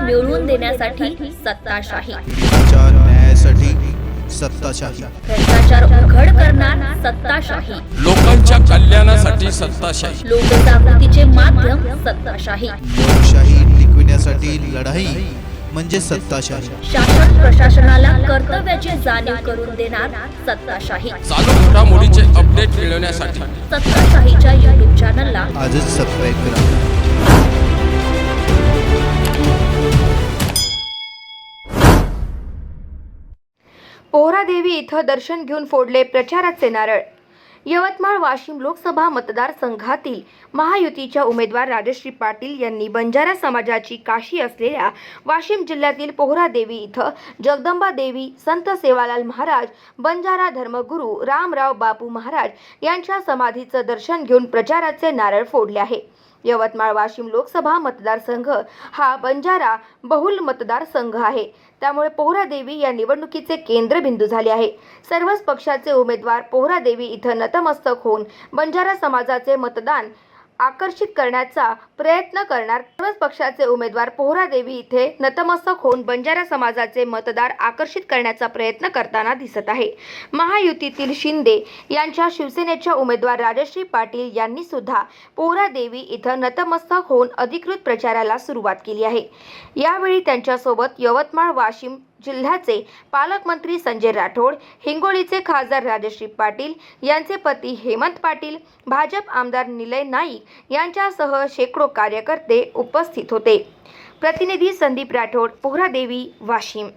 मिळवून देण्यासाठी सत्ताशाही, न्यायासाठी सत्ताशाही, भ्रष्टाचार उघड करणार सत्ताशाही, लोकांच्या कल्याणासाठी सत्ताशाही, लोकजागृतीचे माध्यम सत्ताशाही, लोकशाही टिकविण्यासाठी लढाई म्हणजे सत्ताशाही, शासन प्रशासनाला कर्तव्याची जाणीव करून देणार सत्ताशाही, चालू घडामोडीचे अपडेट मिळवण्यासाठी सत्ताशाहीच्या YouTube चॅनलला आजच सबस्क्राईब करा. पोहरादेवी इथं दर्शन घेऊन फोडले प्रचाराचे नारळ. यवतमाळ वाशिम लोकसभा मतदारसंघातील महायुतीच्या उमेदवार राजश्री पाटील यांनी बंजारा समाजाची काशी असलेल्या वाशिम जिल्ह्यातील पोहरादेवी इथं जगदंबा देवी, संत सेवालाल महाराज, बंजारा धर्मगुरू रामराव बापू महाराज यांच्या समाधीचं दर्शन घेऊन प्रचाराचे नारळ फोडले आहे. यवतमाळ वाशिम लोकसभा मतदारसंघ हा बंजारा बहुल मतदारसंघ आहे. त्यामुळे पोहरादेवी या निवडणुकीचे केंद्रबिंदू झाले आहे. सर्वच पक्षाचे उमेदवार पोहरादेवी इथं नतमस्तक होऊन बंजारा समाजाचे मतदान आकर्षित करण्याचा प्रयत्न करणार. सर्वच पक्षाचे उमेदवार पोहरादेवी इथे नतमस्तक होऊन बंजारा समाजाचे मतदार आकर्षित करण्याचा प्रयत्न करताना दिसत आहे. महायुतीतील शिंदे यांच्या शिवसेनेच्या उमेदवार राजश्री पाटील यांनी सुद्धा पोहरादेवी इथं नतमस्तक होऊन अधिकृत प्रचाराला सुरुवात केली आहे. यावेळी त्यांच्यासोबत यवतमाळ वाशिम जिल्ह्याचे पालकमंत्री संजय राठोड, हिंगोलीचे खासदार राजश्री पाटील यांचे पती हेमंत पाटील, भाजप आमदार निलय नाईक यांच्यासह शेकडो कार्यकर्ते उपस्थित होते. प्रतिनिधी संदीप राठोड, पोहरादेवी, वाशिम.